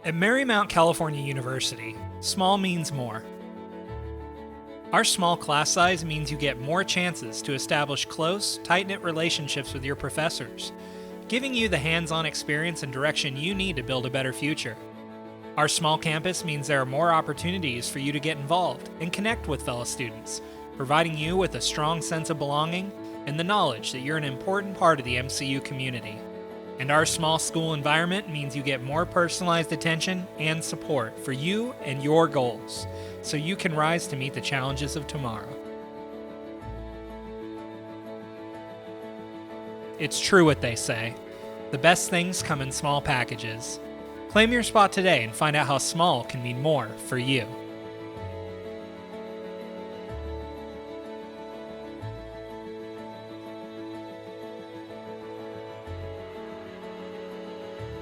At Marymount California University, small means more. Our small class size means you get more chances to establish close, tight-knit relationships with your professors, giving you the hands-on experience and direction you need to build a better future. Our small campus means there are more opportunities for you to get involved and connect with fellow students, providing you with a strong sense of belonging and the knowledge that you're an important part of the MCU community. And our small school environment means you get more personalized attention and support for you and your goals, so you can rise to meet the challenges of tomorrow. It's true what they say. The best things come in small packages. Claim your spot today and find out how small can mean more for you.